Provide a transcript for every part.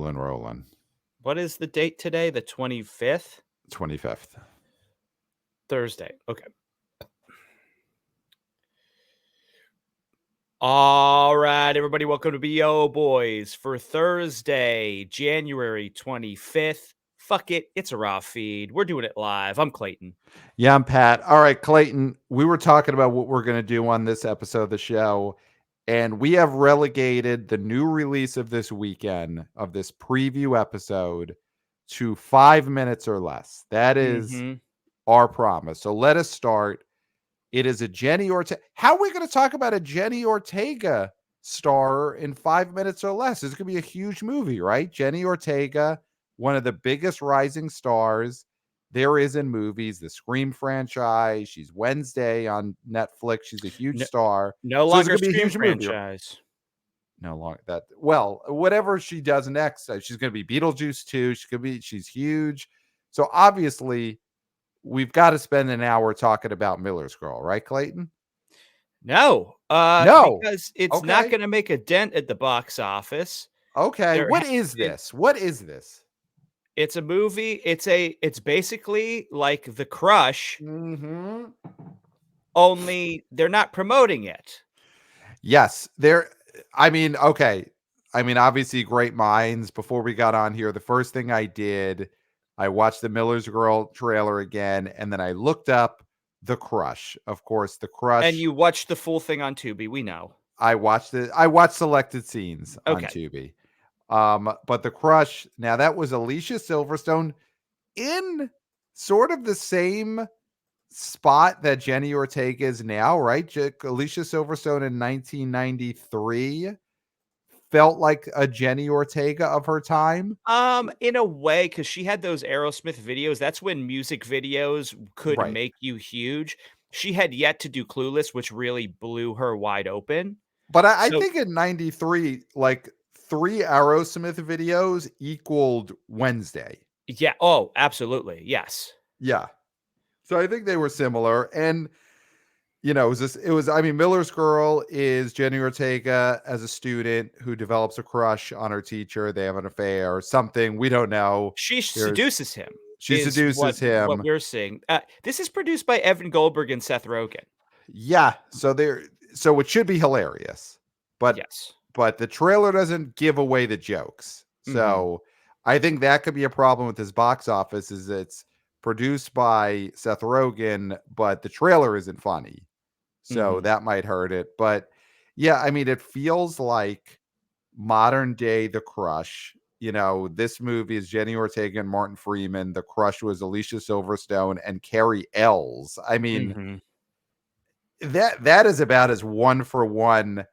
Rolling. What is the date today? The 25th? 25th. Thursday. Okay. All right, everybody, welcome to BO Boys for Thursday, January 25th. Fuck it, it's a raw feed. We're doing it live. I'm Clayton. Yeah, I'm Pat. All right, Clayton, we were talking about what we're going to do on this episode of the show, and we have relegated the new release of this weekend, of this preview episode, to 5 minutes or less. That is our promise. So let us start. It is a Jenny Ortega. How are we going to talk about a Jenny Ortega star in 5 minutes or less? It's going to be a huge movie, right? Jenny Ortega, one of the biggest rising stars there is in movies, the Scream franchise. She's Wednesday on Netflix. She's a huge star. No So it's longer going to be a Scream huge movie. franchise. No longer that. Well, whatever she does next, she's going to be Beetlejuice too. She's huge. So obviously, we've got to spend an hour talking about Miller's Girl, right, Clayton? No. No. Because it's not going to make a dent at the box office. Okay. What is this? What is this? It's a movie. It's basically like The Crush. Only they're not promoting it. Yes. Obviously great minds. Before we got on here, the first thing I did, I watched the Miller's Girl trailer again, and then I looked up The Crush. Of course, The Crush. And you watched the full thing on Tubi, we know. I watched selected scenes on Tubi. But The Crush, now that was Alicia Silverstone in sort of the same spot that Jenny Ortega is now, right? Alicia Silverstone in 1993 felt like a Jenny Ortega of her time. In a way, because she had those Aerosmith videos. That's when music videos could make you huge. She had yet to do Clueless, which really blew her wide open. But I think in 93, like 3 Aerosmith videos equaled Wednesday. Yeah. Oh, absolutely. Yes. Yeah. So I think they were similar. And, Miller's Girl is Jenny Ortega as a student who develops a crush on her teacher. They have an affair or something. We don't know. She seduces him. She seduces him. What we're seeing. This is produced by Evan Goldberg and Seth Rogen. Yeah. So it should be hilarious. But yes. But the trailer doesn't give away the jokes. So I think that could be a problem with this box office, is it's produced by Seth Rogen, but the trailer isn't funny. So that might hurt it. But yeah, it feels like modern day The Crush. This movie is Jenny Ortega and Martin Freeman. The Crush was Alicia Silverstone and Carrie Ells. That is about as one for one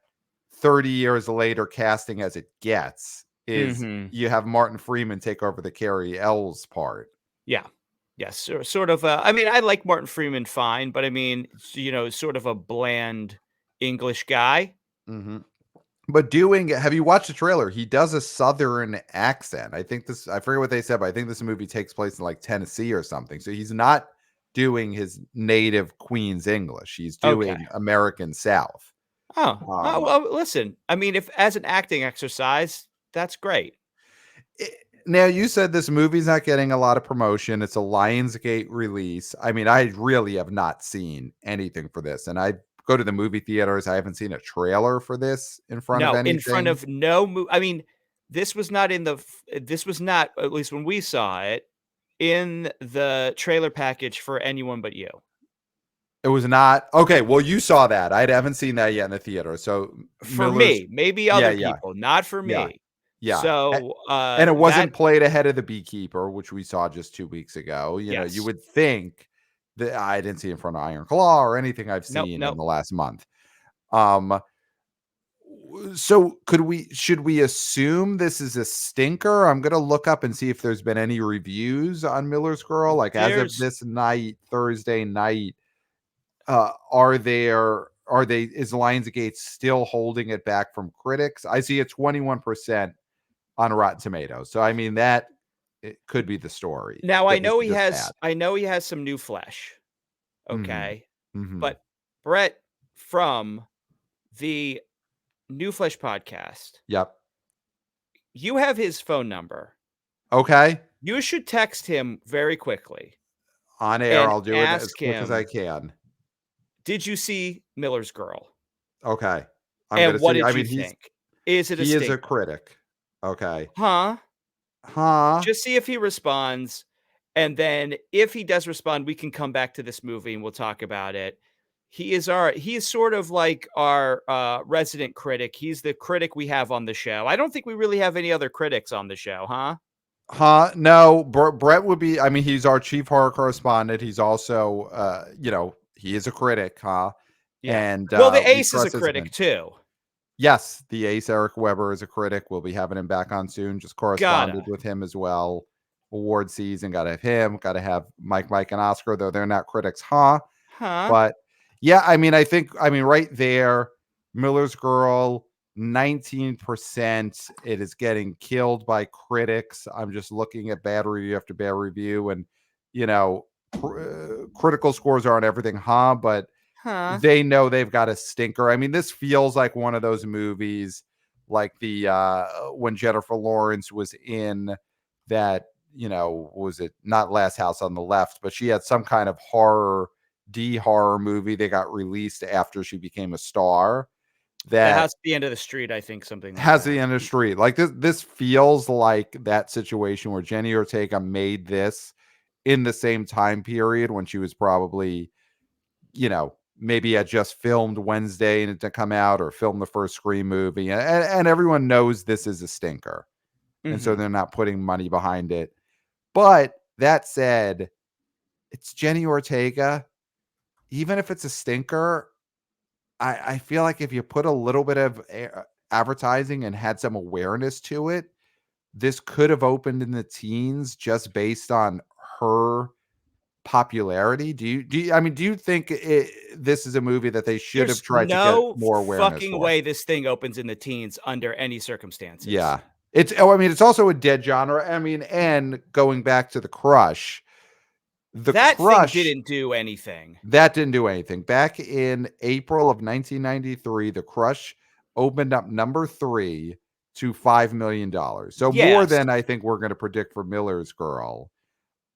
30 years later casting as it gets. You have Martin Freeman take over the Carrie Ells part. Yeah. Yes, sort of. I like Martin Freeman fine, but sort of a bland English guy. But have you watched the trailer? He does a Southern accent. I forget what they said, but I think this movie takes place in like Tennessee or something. So he's not doing his native Queen's English. He's doing American South. Well, listen, if as an acting exercise, that's great. Now, you said this movie's not getting a lot of promotion. It's a Lionsgate release. I really have not seen anything for this. And I go to the movie theaters. I haven't seen a trailer for this in front of anything. In front of no movie. This was not, at least when we saw it, in the trailer package for Anyone But You. It was not. Okay, well, you saw that. I haven't seen that yet in the theater. So for me, maybe other people, not for me. Yeah. So, and it wasn't played ahead of The Beekeeper, which we saw just 2 weeks ago. You would think that I didn't see in front of Iron Claw or anything I've seen in the last month. So should we assume this is a stinker? I'm going to look up and see if there's been any reviews on Miller's Girl. Like as of this night, Thursday night, is Lionsgate still holding it back from critics? I see a 21% on Rotten Tomatoes. So that it could be the story. Now I know he has some new flesh. Okay. But Brett from the New Flesh podcast. Yep. You have his phone number. Okay. You should text him very quickly On air, and I'll do it as ask quick as I him, can. "Did you see Miller's Girl? Okay. I'm And gonna what see. I did you mean, think? Is it a he is a stinker?" critic. Okay. Huh? Huh? Just see if he responds, and then if he does respond, we can come back to this movie and we'll talk about it. He is sort of like our, resident critic. He's the critic we have on the show. I don't think we really have any other critics on the show, huh? Huh? No, Brett would be. I mean, he's our chief horror correspondent. He's also, he is a critic, huh? Yeah. And Well, the we Ace is a trust his critic opinion. too. Yes, the ace Eric Weber is a critic. We'll be having him back on soon. Just corresponded Gotta. with him as well. Award season, got to have him. Got to have Mike, and Oscar. Though they're not critics, huh? Huh? But yeah, I mean, I mean, right there, Miller's Girl, 19%. It is getting killed by critics. I'm just looking at bad review after bad review, and you know, critical scores are on everything, huh? But Huh? they know they've got a stinker. I mean, this feels like one of those movies, like the when Jennifer Lawrence was in that, was it not Last House on the Left, but she had some kind of horror movie that got released after she became a star The that House at the End of the Street, I think something like has that. the industry. Like this feels like that situation where Jenny Ortega made this in the same time period when she was probably, maybe had just filmed Wednesday and it to come out or filmed the first Scream movie. And everyone knows this is a stinker. And so Mhm. they're not putting money behind it. But that said, it's Jenny Ortega. Even if it's a stinker, I feel like if you put a little bit of advertising and had some awareness to it, this could have opened in the teens just based on her popularity. I mean, do you think this is a movie that they should have There's tried to get no more awareness fucking for? way this thing opens in the teens under any circumstances. Yeah. I mean, it's also a dead genre. I mean, and going back to The That thing Crush, didn't do anything. that didn't do anything. Back in April of 1993, The Crush opened up number 3 to $5 million. So more Yes. than I think we're going to predict for Miller's Girl.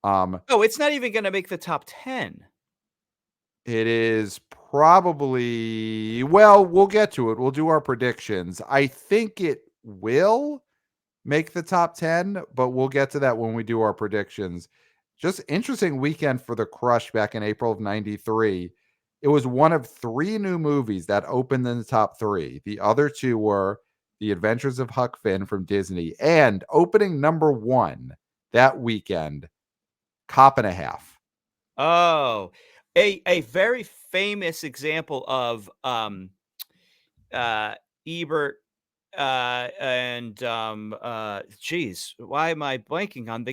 Um, Oh, it's not even gonna make the top 10. It is probably, well, we'll get to it. We'll do our predictions. I think it will make the top 10, but we'll get to that when we do our predictions. Just interesting weekend for The Crush back in April of 93. It was one of 3 new movies that opened in the top 3. The other 2 were The Adventures of Huck Finn from Disney and opening number 1 that weekend, Cop and a Half. Oh, a very famous example of, uh, Ebert, geez, why am I blanking on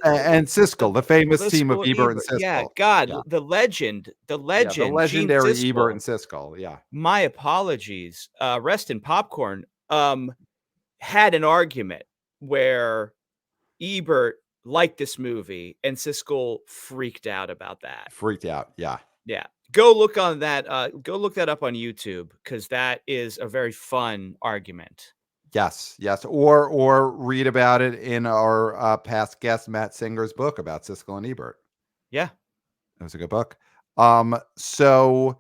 And Siskel, the famous team of Siskel Ebert and Ebert, yeah, Siskel. God, Yeah. the Yeah, the legend, Gene legendary Ebert Siskel. and Siskel, yeah. My apologies, rest in popcorn, had an argument where Ebert liked this movie and Siskel freaked out about that. Freaked out, yeah. Yeah. Go look that up on YouTube because that is a very fun argument. Yes, yes, or read about it in our, past guest, Matt Singer's book about Siskel and Ebert. Yeah. It was a good book. So,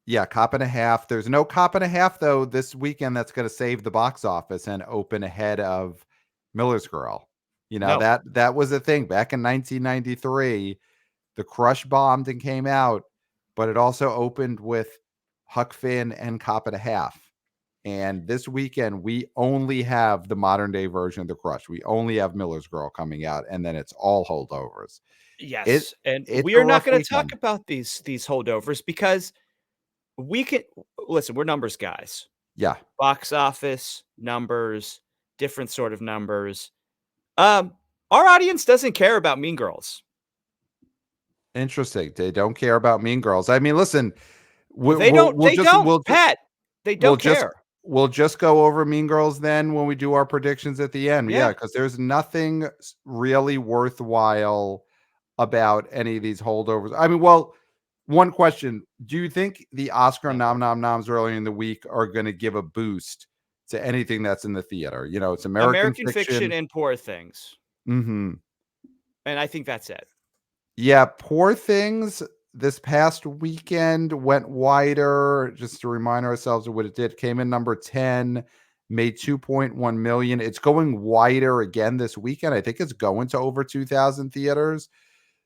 yeah, Cop and a Half. There's no Cop and a Half, though, this weekend that's gonna save the box office and open ahead of Miller's Girl. No. That was a thing back in 1993. The Crush bombed and came out, but it also opened with Huck Finn and Cop and a Half. And this weekend, we only have the modern day version of The Crush. We only have Miller's Girl coming out, and then it's all holdovers. It Yes. And it's we a are not rough going to talk weekend. about these holdovers because we can listen, we're numbers guys. Yeah, Box office, numbers, different sort of numbers. Um, our audience doesn't care about Mean Girls. interesting. They don't care about Mean Girls. I mean, listen, They don't we'll they just don't, Pat. They we'll don't just care. we'll just go over Mean Girls then when we do our predictions at the end. Yeah, Yeah. because there's nothing really worthwhile about any of these holdovers. I mean, well, one question: do you think the Oscar noms earlier in the week are going to give a boost to anything that's in the theater. You know, it's American American Fiction Fiction. and Poor Things, Mhm. and I think that's it. Yeah, Poor Things this past weekend went wider. Just to remind ourselves of what it did, came in number 10, made 2.1 million. It's going wider again this weekend. I think it's going to over 2,000 theaters.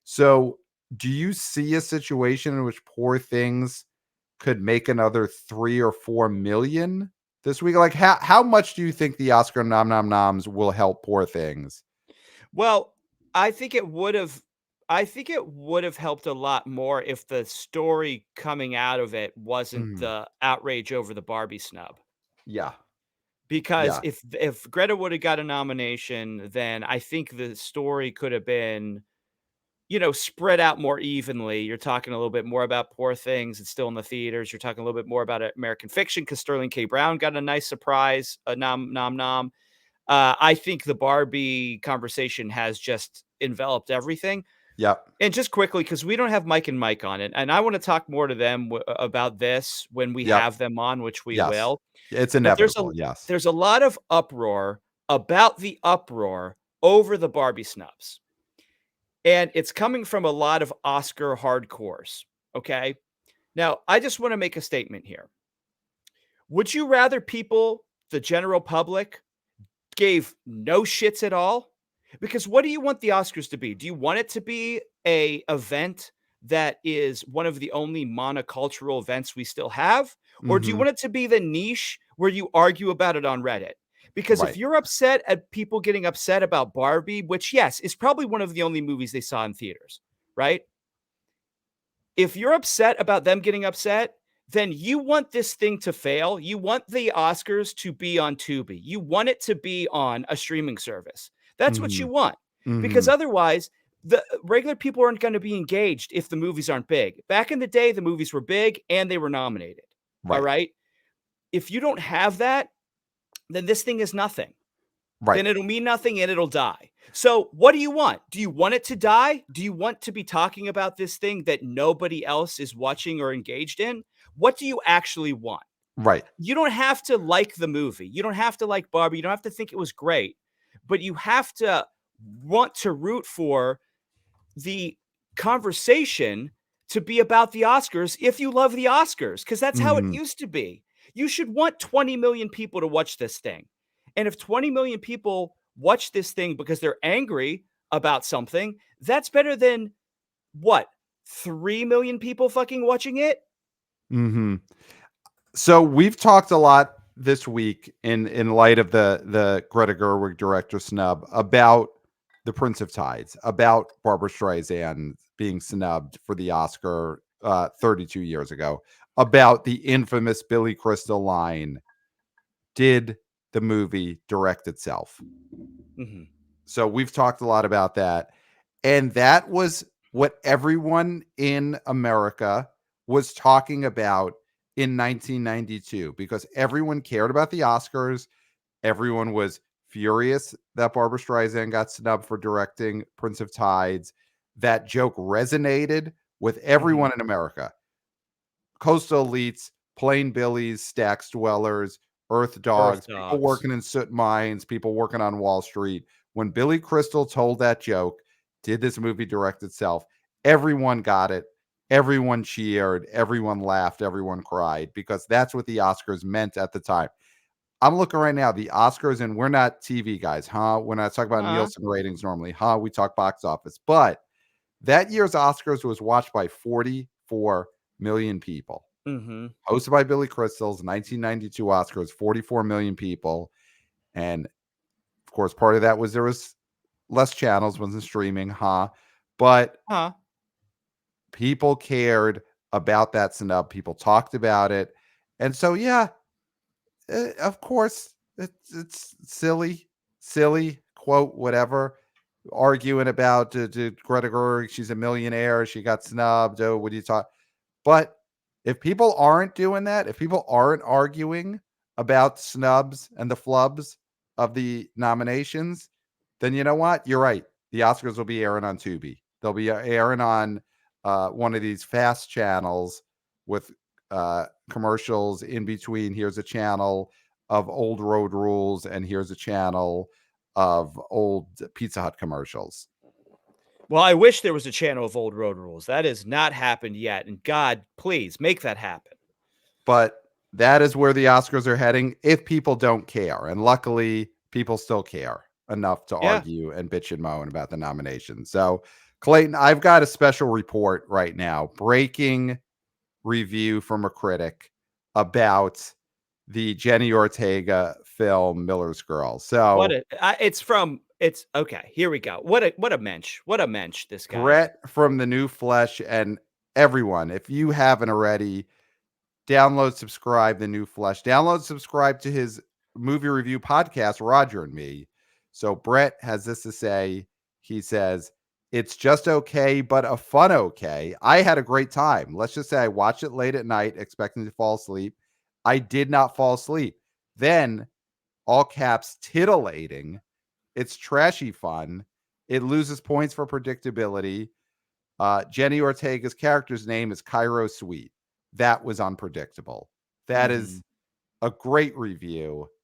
So, do you see a situation in which Poor Things could make another 3 or 4 million this week? Like how much do you think the Oscar noms will help Poor Things? Well, I think it would have I think it would have helped a lot more if the story coming out of it wasn't Mhm. the outrage over the Barbie snub. Yeah. Because Yeah. if Greta would have got a nomination, then I think the story could have been, spread out more evenly. You're talking a little bit more about Poor Things. It's still in the theaters. You're talking a little bit more about American Fiction because Sterling K. Brown got a nice surprise, a nom. I think the Barbie conversation has just enveloped everything. Yep. And just quickly, because we don't have Mike and Mike on it, and I want to talk more to them about this when we Yep. have them on, which we Yes. will. It's But inevitable. Yes. there's a lot of uproar about the uproar over the Barbie snubs, and it's coming from a lot of Oscar hardcores. Okay, now I just want to make a statement here. Would you rather people, the general public, gave no shits at all? Because what do you want the Oscars to be? Do you want it to be a event that is one of the only monocultural events we still have? Or do you Mhm. want it to be the niche where you argue about it on Reddit? Because if Right. you're upset at people getting upset about Barbie, which yes, is probably one of the only movies they saw in theaters, right? If you're upset about them getting upset, then you want this thing to fail. You want the Oscars to be on Tubi. You want it to be on a streaming service. That's what you Mhm. want. Because Mhm. otherwise, the regular people aren't going to be engaged if the movies aren't big. Back in the day, the movies were big and they were nominated. All Right. right. If you don't have that, then this thing is nothing. Right. Then it'll mean nothing and it'll die. So, what do you want? Do you want it to die? Do you want to be talking about this thing that nobody else is watching or engaged in? What do you actually want? Right. You don't have to like the movie. You don't have to like Barbie. You don't have to think it was great, but you have to want to root for the conversation to be about the Oscars if you love the Oscars, because that's how it Mhm. used to be. You should want 20 million people to watch this thing. And if 20 million people watch this thing because they're angry about something, that's better than what? 3 million people fucking watching it? Mhm. So we've talked a lot this week in light of the Greta Gerwig director snub about the Prince of Tides, about Barbara Streisand being snubbed for the Oscar 32 years ago, about the infamous Billy Crystal line, did the movie direct itself? Mhm. So we've talked a lot about that. And that was what everyone in America was talking about in 1992 because everyone cared about the Oscars. Everyone was furious that Barbara Streisand got snubbed for directing Prince of Tides. That joke resonated with Mhm. everyone in America. Coastal elites, plain billies, stacks dwellers, earth Earth dogs, people dogs. working in soot mines, people working on Wall Street. When Billy Crystal told that joke, did this movie direct itself? Everyone got it. Everyone cheered. Everyone laughed. Everyone cried because that's what the Oscars meant at the time. I'm looking right now, the Oscars, and we're not TV guys, huh? We're not talking about Uh-huh. Nielsen ratings normally, huh? We talk box office. But that year's Oscars was watched by 44 million people. Mhm. Hosted by Billy Crystal's 1992 Oscars, 44 million people. And of course, part of that was there was less channels, wasn't streaming, huh? But Huh. people cared about that snub. People talked about it. And so, yeah, of course, it's silly, quote, whatever, arguing about Greta Gerwig, she's a millionaire, she got snubbed. Oh, what do you talk? But if people aren't doing that, if people aren't arguing about snubs and the flubs of the nominations, then you know what? You're right. The Oscars will be airing on Tubi. They'll be airing on one of these fast channels with commercials in between. Here's a channel. of old road rules, and here's a channel of old Pizza Hut commercials. Well, I wish there was a channel of old road rules. That has not happened yet. And God, please make that happen. But that is where the Oscars are heading if people don't care. And luckily, people still care enough to Yeah. argue and bitch and moan about the nomination. So, Clayton, I've got a special report right now, breaking review from a critic about the Jenny Ortega film Miller's Girl. What So, it's okay. Here we go. What a mensch. What a mensch this guy is. Brett from the New Flesh, and everyone, if you haven't already, download, subscribe the New Flesh. Download, subscribe to his movie review podcast, Roger and Me. So Brett has this to say. He says, it's just okay, but a fun okay. I had a great time. Let's just say I watched it late at night, expecting to fall asleep. I did not fall asleep. Then, all caps, titillating. It's trashy fun. It loses points for predictability. Jenny Ortega's character's name is Cairo Sweet. That was unpredictable. That is a great review. I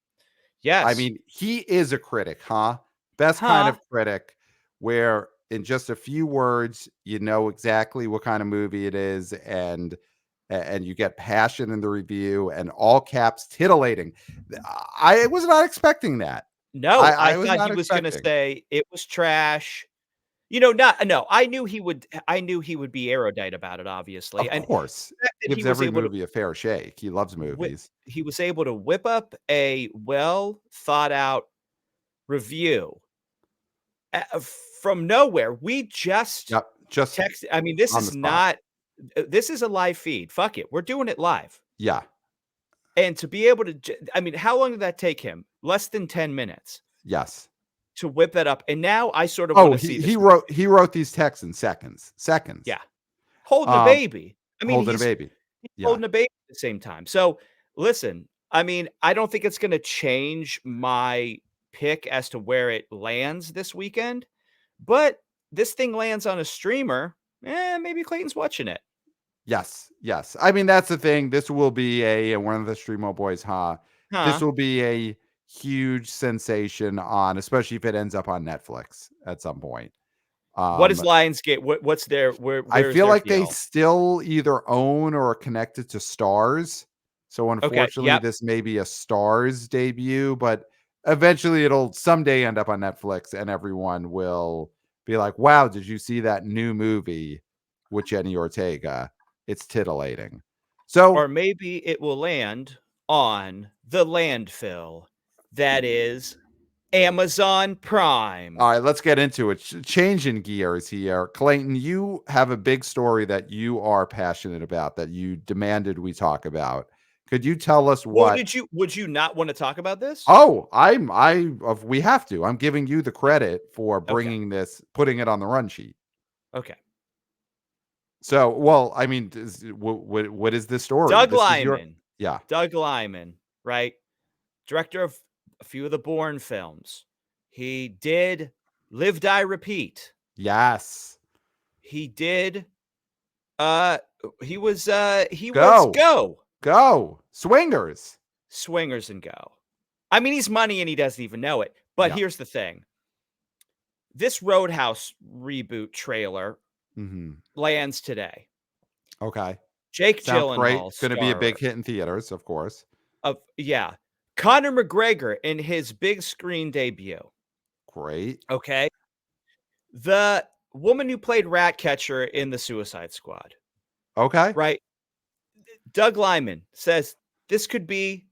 Yes. mean, he is a critic, huh? Best kind of critic, where in just a few words, you know exactly what kind of movie it is, and you get passion in the review, and all caps titillating. I was not expecting that. No, I I was thought he not was gonna expecting. say it was trash. You know, not no, I knew he would be erudite about it, obviously. Of And course, the fact that he gives was every able to movie a fair shake. He loves movies. whip up a well thought out review from nowhere. We just Yep, just texted. I mean, this on the is spot. not this is a live feed. Fuck it. We're doing it live. Yeah. And to be able to I mean, how long did that take him? Less than 10 minutes Yes. to whip that up. And now I sort of Oh, wanna see this. he wrote these texts in seconds. Seconds. Yeah. Holding a Um, baby. I mean, holding a he's baby. Yeah. holding a baby at the same time. So, listen, I mean, I don't think it's gonna change my pick as to where it lands this weekend, but this thing lands on a streamer, maybe Clayton's watching it. Yes. Yes. I mean, that's the thing. This will be and one of the Streamo boys, huh? This Huh. will be a huge sensation on, especially if it ends up on Netflix at some point. What is Um, Lionsgate? What's their I where's feel their like they deal? still either own or are connected to Stars. So Okay, unfortunately, yep. this may be a Stars debut, but eventually it'll someday end up on Netflix and everyone will be like, wow, did you see that new movie with Jenny Ortega? It's titillating. Or So, maybe it will land on the landfill that is Amazon Prime. all right, let's get into it. Changing gears here. Clayton, you have a big story that you are passionate about, that you demanded we talk about. Could you tell us Well, what? would you not wanna talk about this? Oh, we have to. I'm giving you the credit for Okay, bringing this, putting it on the run sheet. okay. So, well, I mean, what is this story? Doug This is your, Liman. yeah. Doug Liman, right? Director of a few of the Bourne films. He did Live, Die, Repeat. Yes. He did, uh, he was Go. Go, Go. Swingers. Swingers and Go. I mean, he's money and he doesn't even know it. But Yeah. here's the thing. This Roadhouse reboot trailer Mhm. lands today. Okay. Jake Sounds great. Gyllenhaal, Gonna be a star big hit in theaters, of course. of yeah. Conor McGregor in his big screen debut. Great. Okay. The woman who played Ratcatcher in the Suicide Squad, Okay. right? Doug Liman says this could be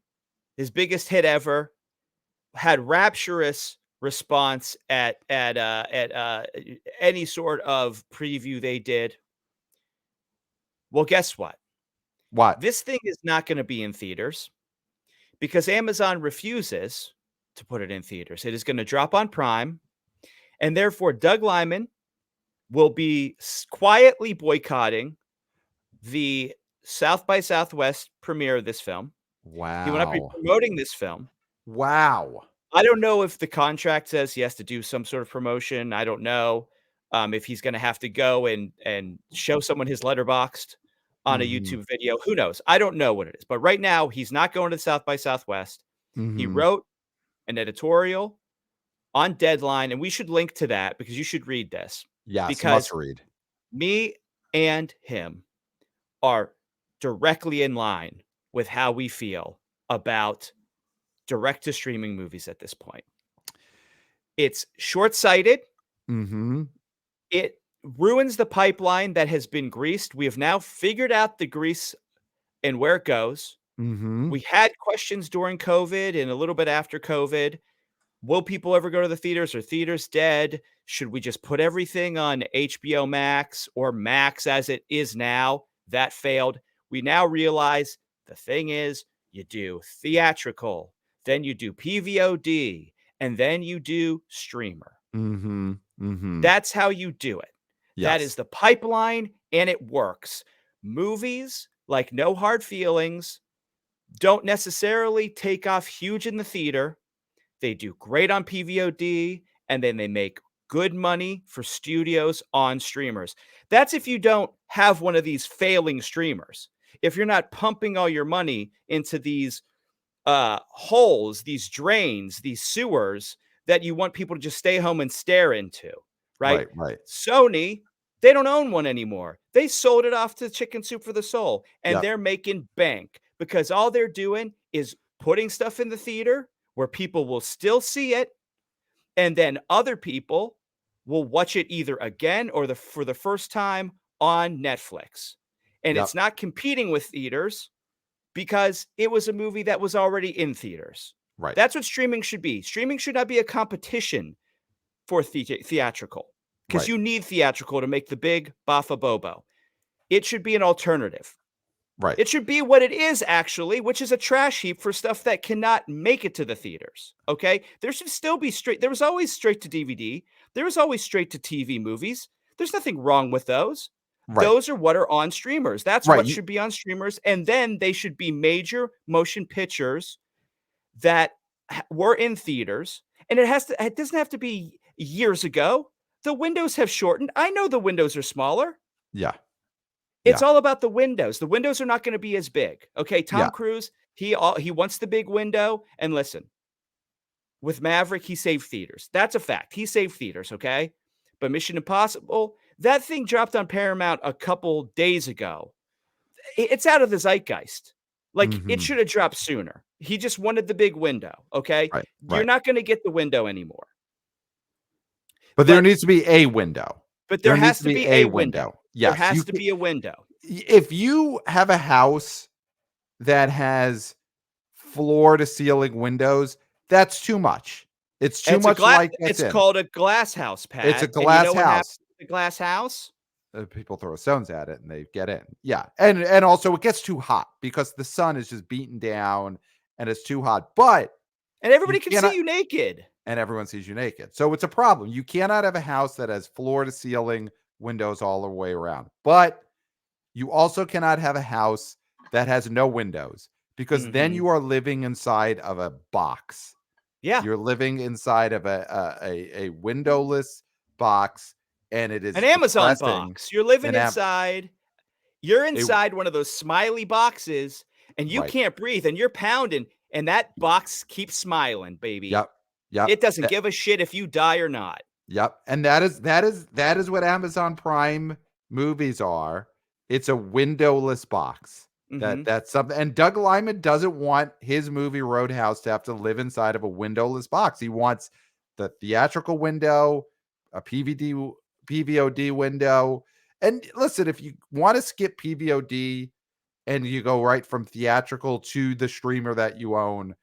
his biggest hit ever. Had rapturous response at any sort of preview they did. Well, guess what? What? This thing is not going to be in theaters because Amazon refuses to put it in theaters. It is going to drop on Prime, and therefore Doug Liman will be quietly boycotting the South by Southwest premiere of this film. He will not be Wow. promoting this film. Wow. I don't know if the contract says he has to do some sort of promotion. I don't know if he's going to have to go and show someone his letterboxed on a Mhm. YouTube video. Who knows? I don't know what it is. But right now, he's not going to South by Southwest. He Mhm. wrote an editorial on Deadline, and we should link to that because you should read this Yes, must because read. me and him are directly in line with how we feel about direct to streaming movies at this point. It's short-sighted. Mhm. It ruins the pipeline that has been greased. We have now figured out the grease and where it goes. Mhm. We had questions during COVID and a little bit after COVID. Will people ever go to the theaters? Are theaters dead? Should we just put everything on HBO Max or Max as it is now? That failed. We now realize the thing is you do theatrical, then you do PVOD, and then you do streamer. Mhm. Mhm. That's how you do it. That is Yes. the pipeline, and it works. Movies like No Hard Feelings don't necessarily take off huge in the theater. They do great on PVOD, and then they make good money for studios on streamers. That's if you don't have one of these failing streamers. If you're not pumping all your money into these holes, these drains, these sewers that you want people to just stay home and stare into, right? Right, right. Sony, they don't own one anymore. They sold it off to Chicken Soup for the Soul, and Yep. they're making bank because all they're doing is putting stuff in the theater where people will still see it, and then other people will watch it either again or for the first time on Netflix. And Yep. it's not competing with theaters because it was a movie that was already in theaters. Right. That's what streaming should be. Streaming should not be a competition for theatrical because Right. you need theatrical to make the big Bafa Bobo. It should be an alternative. Right. It should be what it is actually, which is a trash heap for stuff that cannot make it to the theaters. Okay? There should still be straight. There was always straight to DVD. There was always straight to TV movies. There's nothing wrong with those. Right. Those are what are on streamers. That's Right. what should be on streamers. And then they should be major motion pictures that were in theaters. And it doesn't have to be years ago. The windows have shortened. I know the windows are smaller. Yeah. It's Yeah. all about the windows. The windows are not gonna be as big, okay? Yeah. Tom Cruise, he wants the big window, and listen, with Maverick, he saved theaters. That's a fact. He saved theaters, okay? But Mission Impossible, that thing dropped on Paramount a couple days ago. It's out of the zeitgeist. Like, it Mhm. should have dropped sooner. He just wanted the big window, okay? Right. You're Right. not gonna get the window anymore. But there But needs to be a window. there There needs has to to be be a a window. window. There Yes. has to be a window. If you have a house that has floor to ceiling windows, that's too much. It's too much light gets It's in. called a glass house, It's a Pat, and you glass know what happens house. with a glass house? People throw stones at it and they get in. Yeah. And also it gets too hot because the sun is just beaten down and it's too hot. But And you everybody can see cannot, you naked. and everyone sees you naked. So it's a problem. You cannot have a house that has floor to ceiling windows all the way around. But you also cannot have a house that has no windows because then Mhm. you are living inside of a box. Yeah, You're living inside of a windowless box, and it an is Amazon depressing. box. You're living And inside you're it inside one of those smiley boxes, and you right. can't breathe, and you're pounding, and that box keeps smiling, baby. Yep. Yep. It doesn't give a shit if you die or not. Yep. And that is what Amazon Prime movies are. It's a windowless box. Mhm. That's something. And Doug Liman doesn't want his movie Roadhouse to have to live inside of a windowless box. He wants the theatrical window, a PVOD window. And listen, if you want to skip PVOD and you go right from theatrical to the streamer that you own,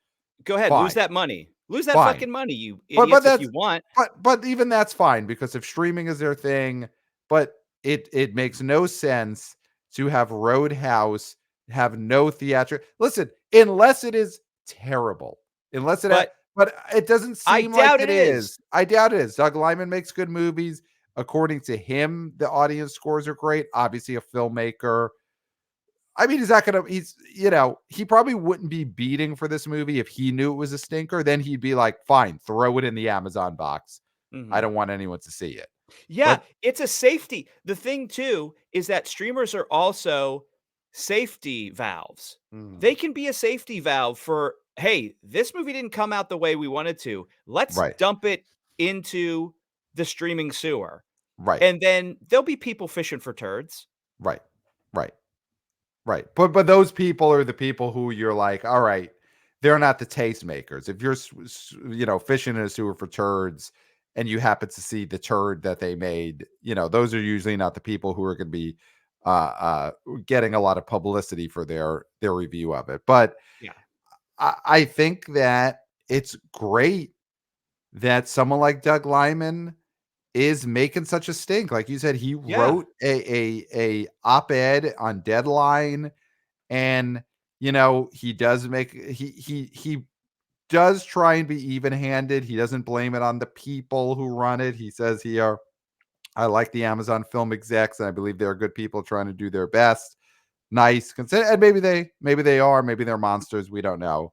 Go ahead, lose fine, that money. Lose that fine. fucking money, you But idiots, if that's you want. but even that's fine because if streaming is their thing, but it makes no sense to have Roadhouse have no theatrical. Listen, unless it is terrible, unless it, But but it doesn't I seem like doubt it it is. is. I doubt it is. Doug Liman makes good movies. According to him, the audience scores are great. Obviously, a filmmaker. I mean, he's not gonna. He probably wouldn't be beating for this movie if he knew it was a stinker. Then he'd be like, "Fine, throw it in the Amazon box. I Mhm. don't want anyone to see it." Yeah, But it's a safety. The thing too is that streamers are also safety valves. mm, They can be a safety valve for hey, this movie didn't come out the way we wanted to. Let's Right. dump it into the streaming sewer. Right. And then there'll be people fishing for turds. Right. Right. Right. But those people are the people who you're like, all right, they're not the tastemakers. If you're fishing in a sewer for turds and you happen to see the turd that they made, those are usually not the people who are going to be getting a lot of publicity for their review of it. But Yeah. I think that it's great that someone like Doug Lyman is making such a stink. Like you said, he Yeah. wrote a op-ed on Deadline, and he does make he does try and be even-handed. He doesn't blame it on the people who run it. He says I like the Amazon film execs, and I believe they're good people trying to do their best. Nice, and maybe they are, maybe they're monsters. We don't know.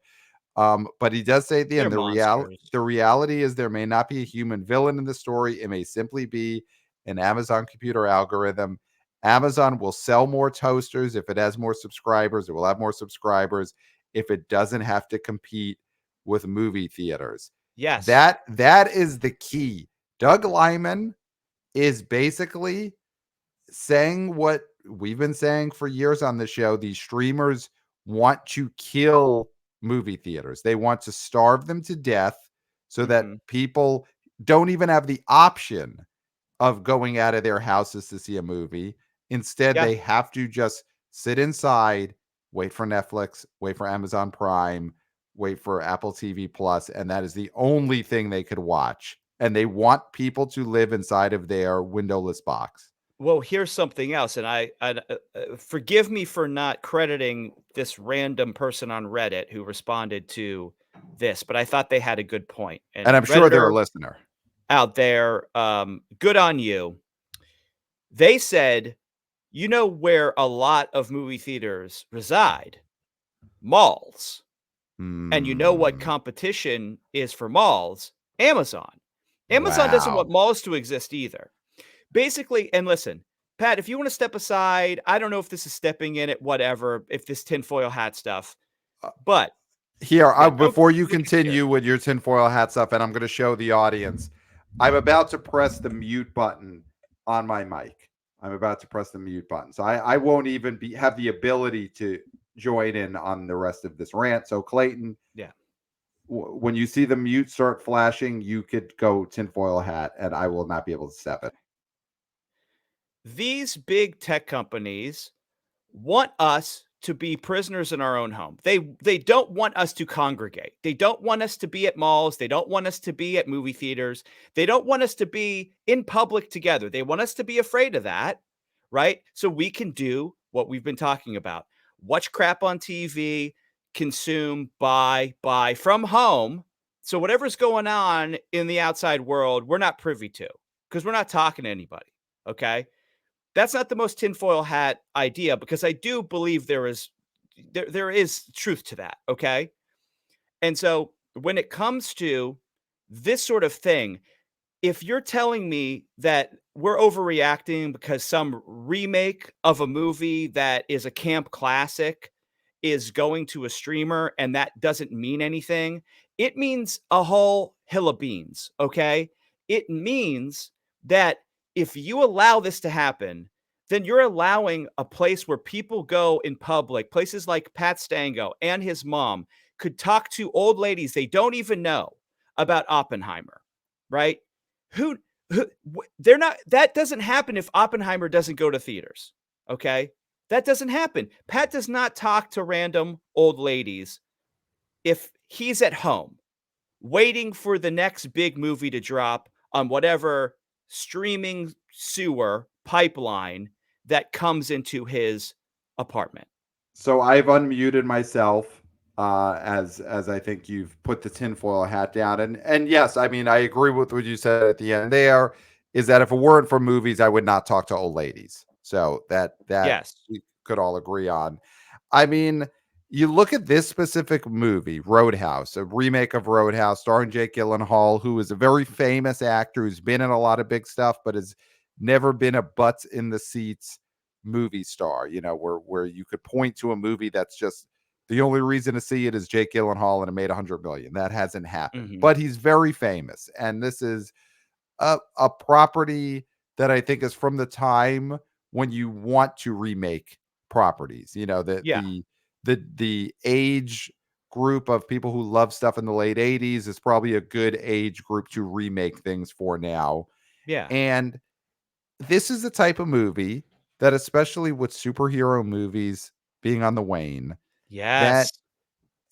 But he does say at the They're end, monsters. the reality is there may not be a human villain in the story. It may simply be an Amazon computer algorithm. Amazon will sell more toasters if it has more subscribers. It will have more subscribers if it doesn't have to compete with movie theaters. Yes. That is the key. Doug Lyman is basically saying what we've been saying for years on the show. These streamers want to kill movie theaters. They want to starve them to death so that Hmm. people don't even have the option of going out of their houses to see a movie. Instead, Yeah. they have to just sit inside, wait for Netflix, wait for Amazon Prime, wait for Apple TV Plus, and that is the only thing they could watch. And they want people to live inside of their windowless box. Well, here's something else, and forgive me for not crediting this random person on Reddit who responded to this, but I thought they had a good point. And And I'm sure they're a Redditor listener. out there, good on you. They said, you know where a lot of movie theaters reside? Malls. And you know what Hmm. competition is for malls? Amazon. Amazon doesn't Wow. want malls to exist either. Basically, and listen, Pat, if you want to step aside, I don't know if this is stepping in at whatever, if this tinfoil hat stuff, Uh, but Here, yeah, don't before you get scared. continue with your tinfoil hat stuff, and I'm going to show the audience, I'm about to press the mute button on my mic. I'm about to press the mute button. So I won't even have the ability to join in on the rest of this rant. So, Clayton, Yeah. when you see the mute start flashing, you could go tinfoil hat, and I will not be able to step it. These big tech companies want us to be prisoners in our own home. They don't want us to congregate. They don't want us to be at malls. They don't want us to be at movie theaters. They don't want us to be in public together. They want us to be afraid of that, right? So we can do what we've been talking about. Watch crap on TV, consume, buy from home. So whatever's going on in the outside world, we're not privy to because we're not talking to anybody. Okay. That's not the most tinfoil hat idea because I do believe there is truth to that, okay? And so when it comes to this sort of thing, if you're telling me that we're overreacting because some remake of a movie that is a camp classic is going to a streamer and that doesn't mean anything, it means a whole hill of beans, okay? It means that if you allow this to happen, then you're allowing a place where people go in public, places like Pat Stango and his mom could talk to old ladies they don't even know about Oppenheimer, right? Who they're not that doesn't happen if Oppenheimer doesn't go to theaters, okay? That doesn't happen. Pat does not talk to random old ladies if he's at home waiting for the next big movie to drop on whatever streaming sewer pipeline that comes into his apartment. So I've unmuted myself as I think you've put the tinfoil hat down. And yes, I mean I agree with what you said at the end there, is that if it weren't for movies, I would not talk to old ladies. So that Yes. we could all agree on. I mean, you look at this specific movie, Roadhouse, a remake of Roadhouse, starring Jake Gyllenhaal, who is a very famous actor who's been in a lot of big stuff, but has never been a butts in the seats movie star, where you could point to a movie that's just The only reason to see it is Jake Gyllenhaal, and it made 100 million. That hasn't happened, Mhm. but he's very famous, and this is a property that I think is from the time when you want to remake properties. You know, Yeah. the age group of people who love stuff in the late 80s is probably a good age group to remake things for now. Yeah. And this is the type of movie that, especially with superhero movies being on the wane, that Yes.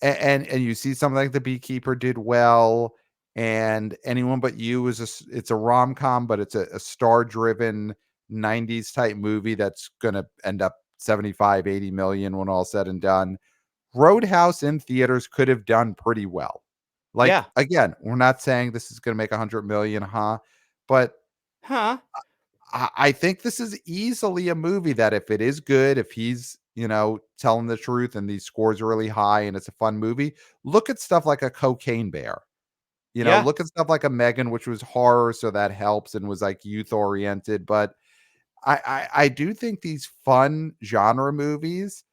and you see something like The Beekeeper did well, and Anyone But You is it's a rom-com, but it's a star-driven 90s type movie that's gonna end up 75-80 million when all said and done. Roadhouse in theaters could have done pretty well. Like, Yeah. again, we're not saying this is gonna make 100 million, huh? But Huh. I think this is easily a movie that, if it is good, if he's, telling the truth and these scores are really high and it's a fun movie, look at stuff like a Cocaine Bear. Yeah. Look at stuff like a Megan, which was horror, so that helps and was like youth oriented. But I do think these fun genre movies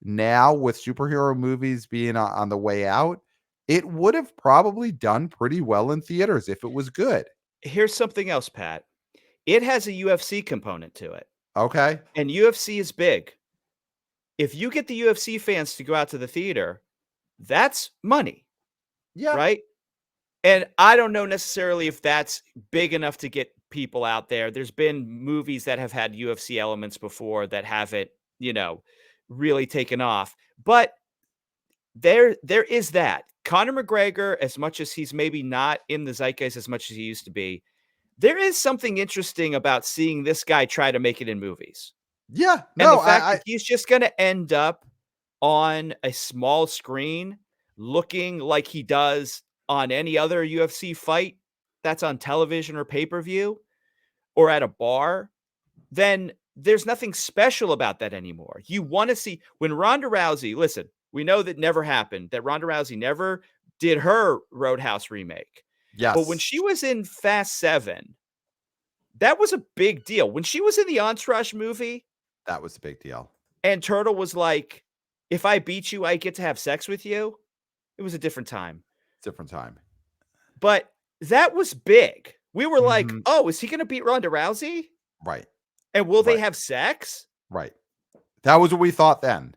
now, with superhero movies being on the way out, it would have probably done pretty well in theaters if it was good. Here's something else, Pat. It has a UFC component to it, Okay. and UFC is big. If you get the UFC fans to go out to the theater, that's money, Yeah. right? And I don't know necessarily if that's big enough to get people out there. There's been movies that have had UFC elements before that haven't, you know, really taken off. But there is that. Conor McGregor, as much as he's maybe not in the zeitgeist as much as he used to be, there is something interesting about seeing this guy try to make it in movies. Yeah. And the No, fact I that he's just gonna end up on a small screen looking like he does on any other UFC fight that's on television or pay-per-view or at a bar, then there's nothing special about that anymore. You wanna see when Ronda Rousey listen, we know that never happened, that Ronda Rousey never did her Roadhouse remake. But when yes. she was in Fast 7, that was a big deal. When she was in the Entourage movie That was a big deal. and Turtle was like, "If I beat you, I get to have sex with you." It was a different time. Different time. But that was big. We were like, Mhm. "Oh, is he gonna beat Ronda Rousey? Right. And will they Right. have sex?" Right. That was what we thought then.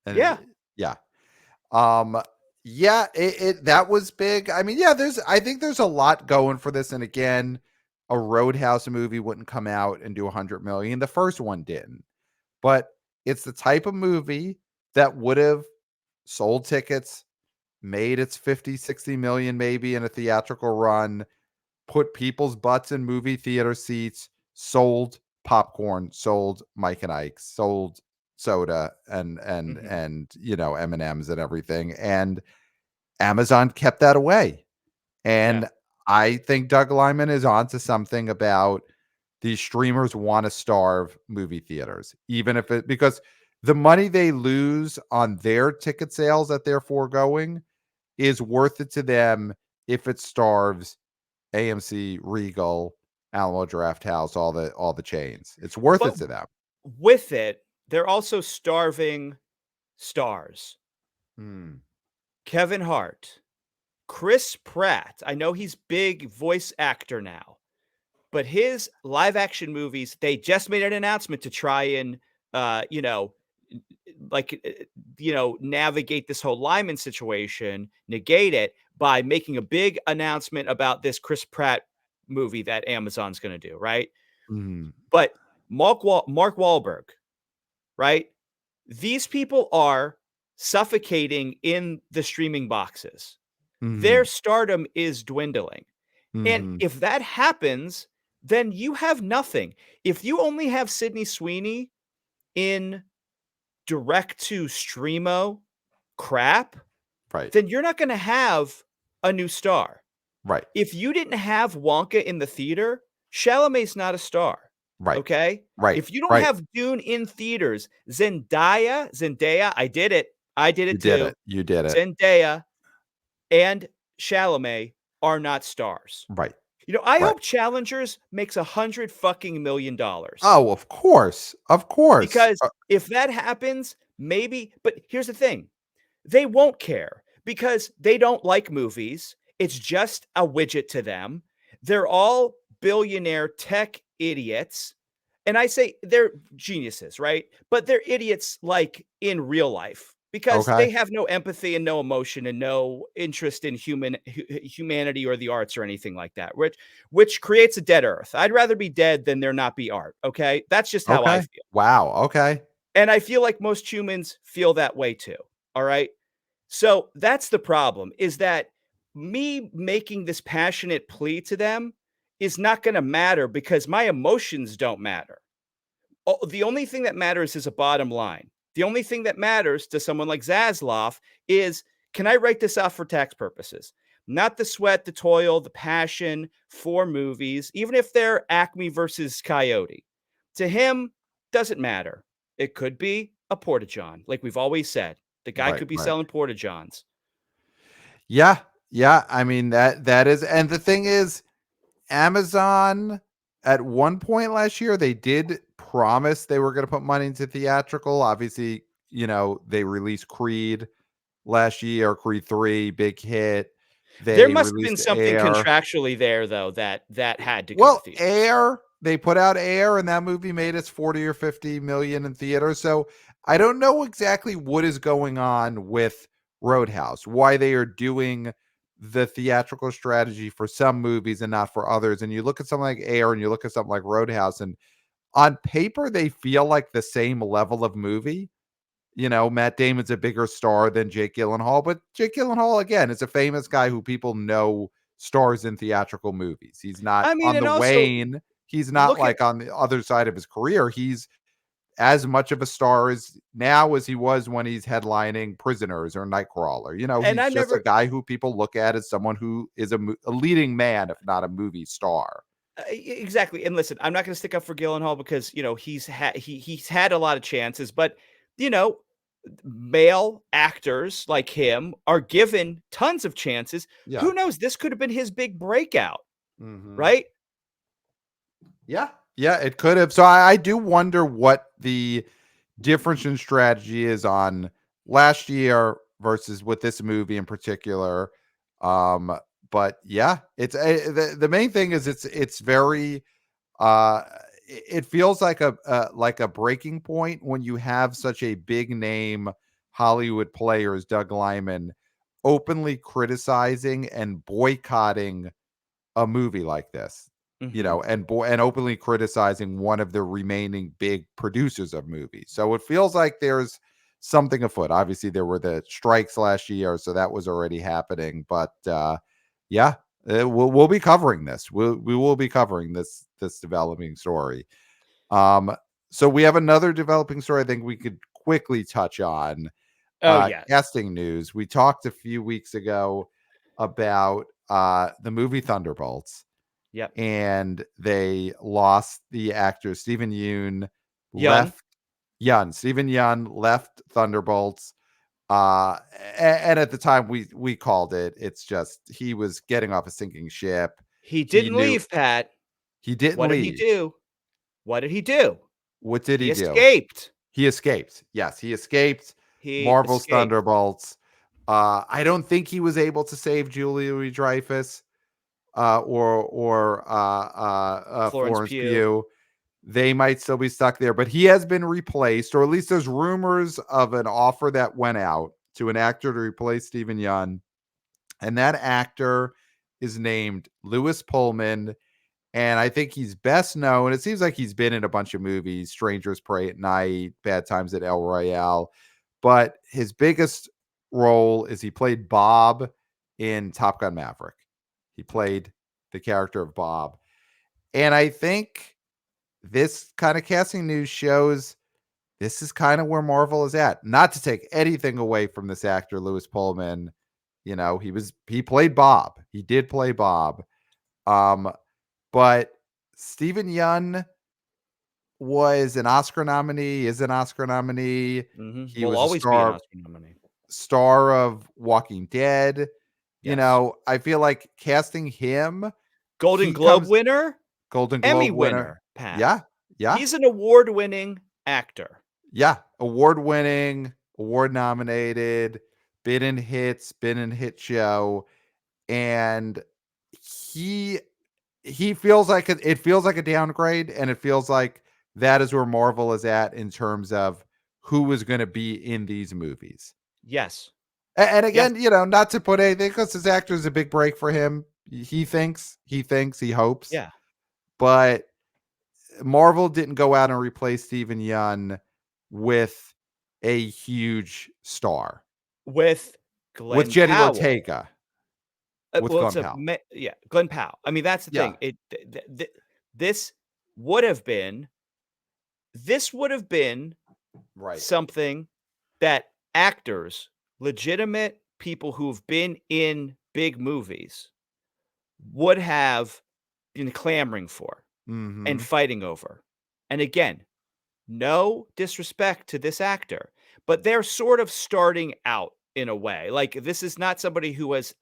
Yeah. And yeah. Um, yeah, it that was big. I mean, yeah, I think there's a lot going for this. And again, a Roadhouse movie wouldn't come out and do 100 million. The first one didn't. But it's the type of movie that would have sold tickets, made its 50-60 million maybe in a theatrical run, put people's butts in movie theater seats, sold popcorn, sold Mike and Ike, sold soda Mhm. and M&Ms and everything. And Amazon kept that away. Yeah. And I think Doug Liman is onto something about these streamers want to starve movie theaters, even if it because the money they lose on their ticket sales that they're foregoing is worth it to them if it starves AMC, Regal, Alamo Draft House, all the chains. It's worth But it to them. with it, they're also starving stars. Hmm. Kevin Hart, Chris Pratt. I know he's big voice actor now, but his live action movies, they just made an announcement to try and, you know, like, navigate this whole Lyman situation, negate it by making a big announcement about this Chris Pratt movie that Amazon's going to do, right? Mhm. But Mark Wahlberg, right? These people are suffocating in the streaming boxes. Their Mhm. stardom is dwindling. And Mhm. if that happens, then you have nothing. If you only have Sydney Sweeney in direct to streamo crap, Right. then you're not gonna have a new star. Right. If you didn't have Wonka in the theater, Chalamet's not a star, Right. okay? Right. If you don't Right. have Dune in theaters, Zendaya, I did You it did too. it. You did it. Zendaya and Chalamet are not stars. Right. I Right. hope Challengers makes $100 fucking million dollars Oh, of course. Of course. because if that happens, maybe but here's the thing. They won't care because they don't like movies. It's just a widget to them. They're all billionaire tech idiots. And I say they're geniuses, right? But they're idiots like in real life because Okay. they have no empathy and no emotion and no interest in humanity or the arts or anything like that, which creates a dead earth. I'd rather be dead than there not be art, okay? That's just how I Okay. feel. Wow. Okay. And I feel like most humans feel that way too. All right. So that's the problem is that me making this passionate plea to them is not going to matter because my emotions don't matter. The only thing that matters is a bottom line. The only thing that matters to someone like Zaslav is can I write this out for tax purposes? Not the sweat, the toil, the passion for movies, even if they're Acme versus Coyote. To him, doesn't matter. It could be a Porta John, like we've always said. The guy Right. could be Right. selling Porta Johns. Yeah. Yeah. I mean that is, and the thing is, Amazon at one point last year they did promise they were going to put money into theatrical. Obviously, they released Creed last year, Creed 3, big hit. There They must have been released something Air. contractually there, though, that had to go to Well, theaters. Air, they put out Air and that movie made its 40 or 50 million in theaters. So I don't know exactly what is going on with Roadhouse, why they are doing the theatrical strategy for some movies and not for others. And you look at something like Air and you look at something like Roadhouse, and on paper they feel like the same level of movie. Matt Damon's a bigger star than Jake Gyllenhaal, but Jake Gyllenhaal, again, is a famous guy who people know stars in theatrical movies. He's not I mean, on and the also wane. He's not look at like on the other side of his career. He's as much of a star as now as he was when he's headlining Prisoners or Nightcrawler. and He's I just a never guy who people look at as someone who is a leading man, if not a movie star. exactly. And listen, I'm not going to stick up for Gyllenhaal because he's had a lot of chances, but you know, male actors like him are given tons of chances. Yeah. Who knows? This could have been his big breakout, Hmm. right? Yeah. Yeah, it could have. So I do wonder what the difference in strategy is on last year versus with this movie in particular. Um, but yeah, it's the main thing is it's very uh it feels like a breaking point when you have such a big name Hollywood player as Doug Liman openly criticizing and boycotting a movie like this, Hmm. and openly criticizing one of the remaining big producers of movies. So it feels like there's something afoot. Obviously, there were the strikes last year, so that was already happening. But yeah, we'll be covering this. We will be covering this developing story. Um, so we have another developing story I think we could quickly touch on. Oh yes. Casting news. We talked a few weeks ago about the movie Thunderbolts, Yep. and they lost the actor Stephen Yeun. Yun. Left Stephen Yeun left Thunderbolts. And at the time we called it. It's just he was getting off a sinking ship. He He didn't knew leave, Pat. he didn't What did he leave. do? What did he do? What did He he do? escaped. He escaped. Yes, he escaped He Marvel's escaped. Thunderbolts. I don't think he was able to save Julia Louis-Dreyfus or Florence Florence Pugh. Pugh. They might still be stuck there, but he has been replaced, or at least there's rumors of an offer that went out to an actor to replace Stephen Yeun, and that actor is named Lewis Pullman. And I think he's best known. It seems like he's been in a bunch of movies, Strangers Pray at Night, Bad Times at El Royale. But his biggest role is he played Bob in Top Gun Maverick. He played the character of Bob. And I think this kind of casting news shows this is kind of where Marvel is at. Not to take anything away from this actor, Lewis Pullman. He played Bob. He did play Bob. Um, but Stephen Yeun was an Oscar nominee, is an Oscar nominee. He Will was a always be an star Oscar nominee. star of Walking Dead. Yes. I feel like casting him, Golden he Globe comes winner, Golden Emmy Globe winner. winner, Pat. Yeah, yeah, He's an award-winning actor. yeah. Award winning, award nominated, been in hits, been in hit show, and he feels like it feels like a downgrade, and it feels like that is where Marvel is at in terms of who is going to be in these movies. Yes. And Yes. again, not to put anything, because this actor is a big break for him. He hopes, Yeah. but Marvel didn't go out and replace Steven Yeun with a huge star With with Glenn Jenny Powell. Ortega with Well, Glenn Powell. yeah, Glenn Powell. I mean, that's the Yeah, thing. This would have been this would have been right. something that actors, legitimate people who've been in big movies, would have been clamoring for and Mhm. fighting over. And again, no disrespect to this actor, but they're sort of starting out in a way. Like, this is not somebody who has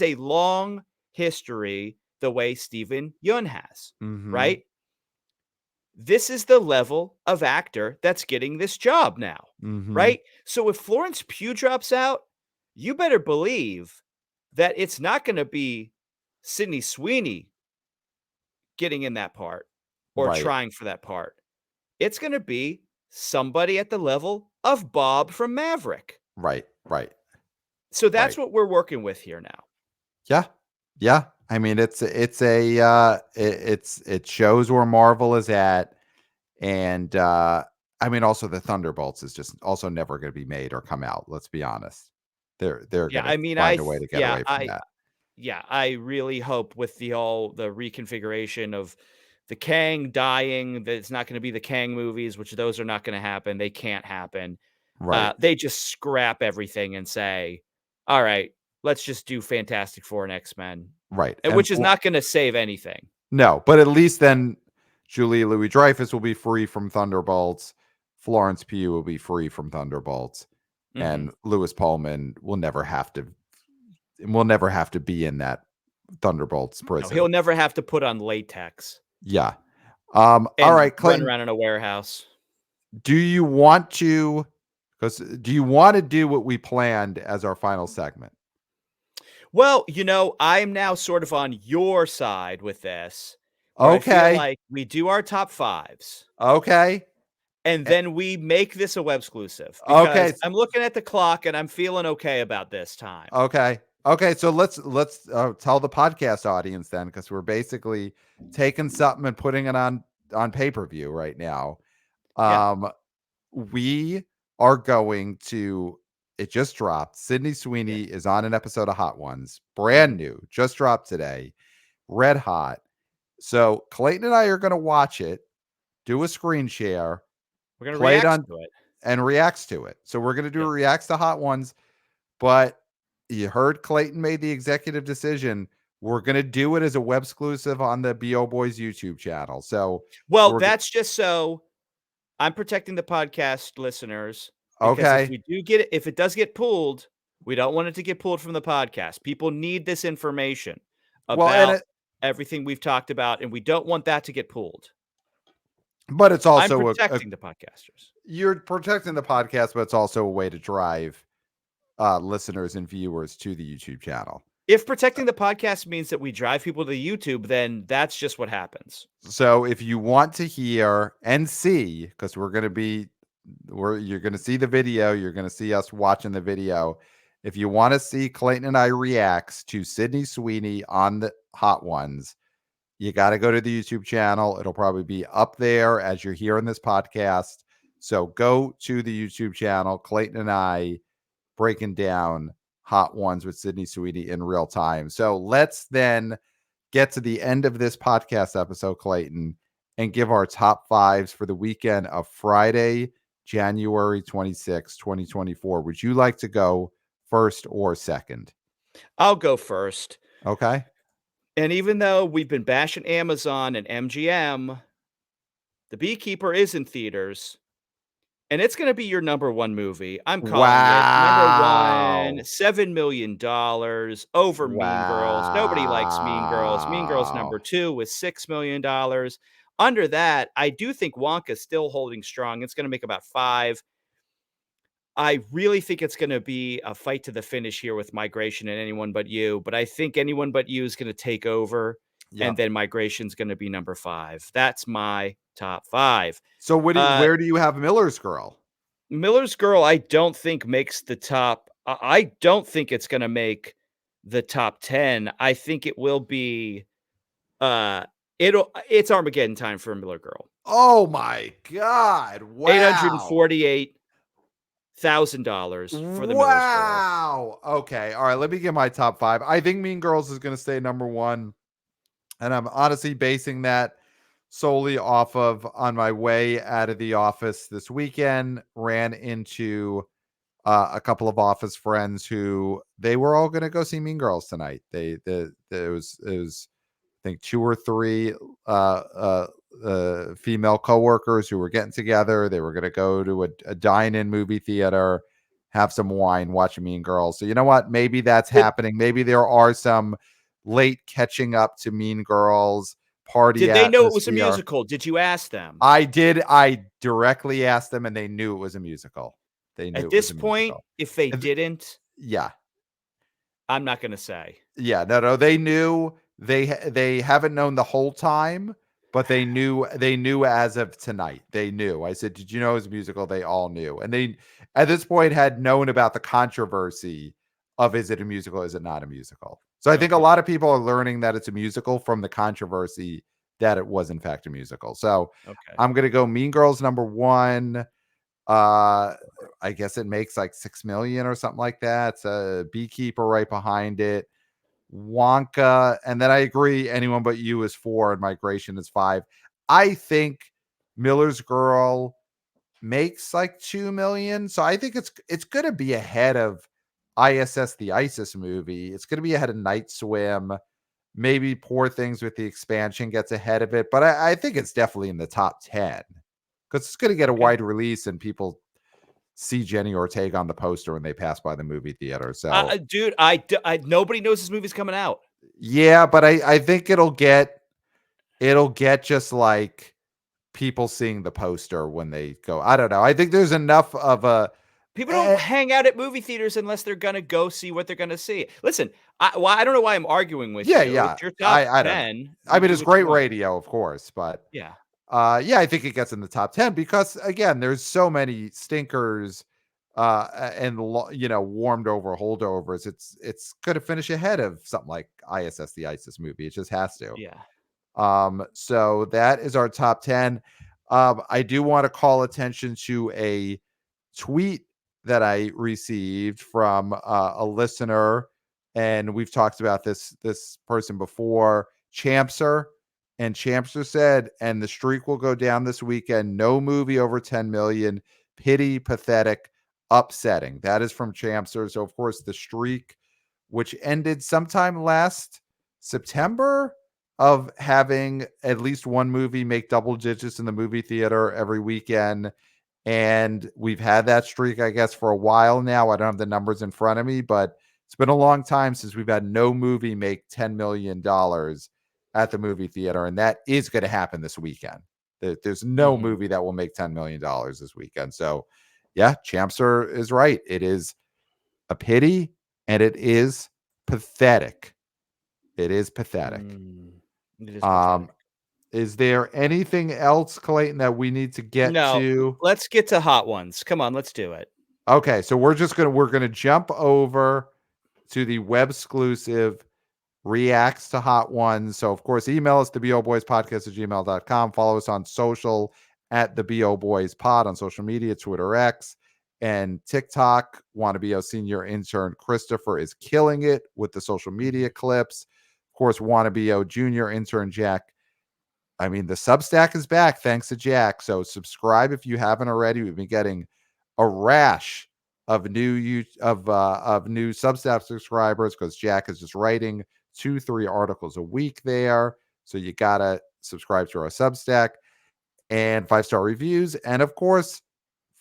a long history the way Steven Yeun has, Mhm. right? This is the level of actor that's getting this job now, Mhm. right? So if Florence Pugh drops out, you better believe that it's not going to be Sydney Sweeney getting in that part or Right. trying for that part. It's going to be somebody at the level of Bob from Maverick. Right. Right. So that's Right. what we're working with here now. Yeah. Yeah. I mean, it shows where Marvel is at, and I mean, also the Thunderbolts is just also never going to be made or come out. Let's be honest. They're Yeah, going to I mean, find a way to get away from that. I really hope with the reconfiguration of the Kang dying that it's not going to be the Kang movies, which those are not going to happen. They can't happen. Right. They just scrap everything and say, "All right, let's just do Fantastic Four and X-Men," Right. and which is not going to save anything. No, but at least then Julia Louis-Dreyfus will be free from Thunderbolts. Florence Pugh will be free from Thunderbolts, Mhm. and Louis Pullman will never have to be in that Thunderbolts No, prison. he'll never have to put on latex Yeah. All and right, run Clinton, around in a warehouse. do you want to do you want to do what we planned as our final segment? Well, I'm now sort of on your side with this, where I feel Okay. like we do our top 5s, Okay. and eh, then we make this a web exclusive because Okay. I'm looking at the clock and I'm feeling okay about this time. Okay. Okay, so let's tell the podcast audience then, because we're basically taking something and putting it on pay-per-view right now. Yeah. Um, we are going to it just dropped. Sydney Yeah. Sweeney is on an episode of Hot Ones, brand Mhm. new, just dropped today, red hot. So Clayton and I are going to watch it, do a screen share, We're gonna play it react on, to it. and reacts to it. So we're going to do Yeah. reacts to Hot Ones. But you heard Clayton made the executive decision. We're going to do it as a web exclusive on the BO Boys YouTube channel. So Well, we're that's just so I'm protecting the podcast listeners because okay. if it does get pulled, we don't want it to get pulled from the podcast. People need this information Well, and about everything we've talked about, and we don't want that to get pulled. but it's I'm also protecting the podcasters. you're protecting the podcast, but it's also a way to drive listeners and viewers to the YouTube channel. If protecting the podcast means that we drive people to YouTube, then that's just what happens. So if you want to hear and see, because you're going to see the video, you're going to see us watching the video. If you want to see Clayton and I reacts to Sydney Sweeney on the Hot Ones, you got to go to the YouTube channel. It'll probably be up there as you're hearing this podcast. So go to the YouTube channel, Clayton and I breaking down Hot Ones with Sydney Sweeney in real time. So let's then get to the end of this podcast episode, Clayton, and give our top fives for the weekend of Friday, January 26, 2024. Would you like to go first or second? I'll go first. Okay. And even though we've been bashing Amazon and MGM, The Beekeeper is in theaters. And it's gonna be your number 1 movie. I'm calling it. Number 1, Wow. $7,000,000 over Mean Girls. Nobody likes Mean Girls. Mean Girls number Wow. 2 with $6,000,000. Under that, I do think Wonka's still holding strong. It's gonna make about 5. I really think it's gonna be a fight to the finish here with Migration and Anyone But You, but I think Anyone But You is gonna take over, and Yep. then Migration's gonna be number 5. That's my top 5. So Uh, where do you have Miller's Girl? Miller's Girl, I don't think makes the top I don't think it's gonna make the top 10. I think it will be, uh, it's Armageddon time for Miller Girl. Oh my god. Wow. $848,000 for the Miller's Girl. Wow. Okay. All right. Let me get my top 5. I think Mean Girls is going to stay number 1. And I'm honestly basing that solely off of on my way out of the office this weekend, ran into a couple of office friends who they were all going to go see Mean Girls tonight. It was I think 2 or 3 uh, uh, female coworkers who were getting together. They were going to go to a dine-in movie theater, have some wine, watch Mean Girls. So you know what? Maybe that's Did happening. Maybe there are some late catching up to Mean Girls party did they know it was a atmosphere. musical? Did you ask them? I did. I directly asked them, and they knew it was a musical. They knew At it was this a point, musical. if they And th- didn't, yeah, I'm not gonna say. yeah, no, they knew. They haven't known the whole time, but they knew as of tonight. They knew. I said, "Did you know it was a musical?" They all knew. And they at this point had known about the controversy of is it a musical, is it not a musical? So I think a Okay, lot of people are learning that it's a musical from the controversy that it was in fact a musical. So okay. I'm gonna go Mean Girls number 1. Uh I guess it makes like 6 million or something like that. It's a Beekeeper right behind it. Wonka, and then I agree, Anyone But You is 4 and Migration is 5. I think Miller's Girl makes like 2 million. So I think it's gonna be ahead of ISS the ISIS movie. It's gonna be ahead of Night Swim. Maybe Poor Things with the expansion gets ahead of it, but I think it's definitely in the top 10 because it's gonna get a Okay. wide release and people see Jenny Ortega on the poster when they pass by the movie theater. So Dude, nobody knows this movie's coming out. yeah, but I think it'll get just like people seeing the poster when they go. I don't know. I think there's enough of a People don't eh, hang out at movie theaters unless they're gonna go see what they're gonna see. Listen, I don't know why I'm arguing with yeah, you. yeah. It's your top I don't know. 10. I You mean, do it's what you great want. radio, of course, but Yeah. yeah, I think it gets in the top 10 because again, there's so many stinkers and warmed over holdovers. It's going to finish ahead of something like ISS the ISIS movie. It just has to. Yeah. So that is our top 10. I do want to call attention to a tweet that I received from a listener, and we've talked about this person before, Champster, and Champster said, "And the streak will go down this weekend. No movie over 10 million. Pity, pathetic, upsetting." That is from Champster. So of course the streak, which ended sometime last September, of having at least one movie make double digits in the movie theater every weekend. And we've had that streak, I guess, for a while now. I don't have the numbers in front of me, but it's been a long time since we've had no movie make $10 million at the movie theater. And that is going to happen this weekend. There's no Mhm. movie that will make $10 million this weekend. So, yeah, Champster is right. It is a pity and it is pathetic. It is pathetic. Mm. It is Um, pathetic. is there anything else, Clayton, that we need to get No, to? let's get to hot ones. Come on, let's do it. Okay, so we're gonna jump over to the web exclusive reacts to hot ones. So of course, email us theboboyspodcast@gmail.com. Follow us on social at the BO Boys Pod on social media, Twitter X and TikTok. Want to be a senior intern. Christopher is killing it with the social media Mhm. clips. Of course, want to be a junior intern Jack. I mean, the Substack is back thanks to Jack. So subscribe if you haven't already. We've been getting a rash of new Substack subscribers because Jack is just writing 2-3 articles a week there. So you gotta subscribe to our Substack and 5-star reviews, and of course,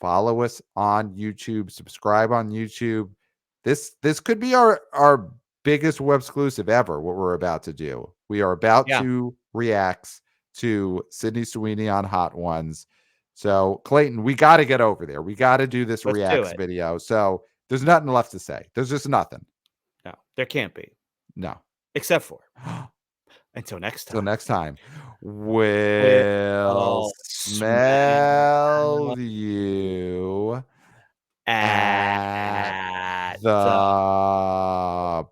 follow us on YouTube. Subscribe on YouTube. This could be our biggest web exclusive ever. What we're about to do. We are about Yeah. to react to Sydney Sweeney on Hot Ones. So, Clayton, we got to get over there. We got to do this Let's do reacts it. video. So, there's nothing left to say. There's just nothing. No, there can't be. No. Except for until next Till time. next time, We'll we'll smell you at at the the bar.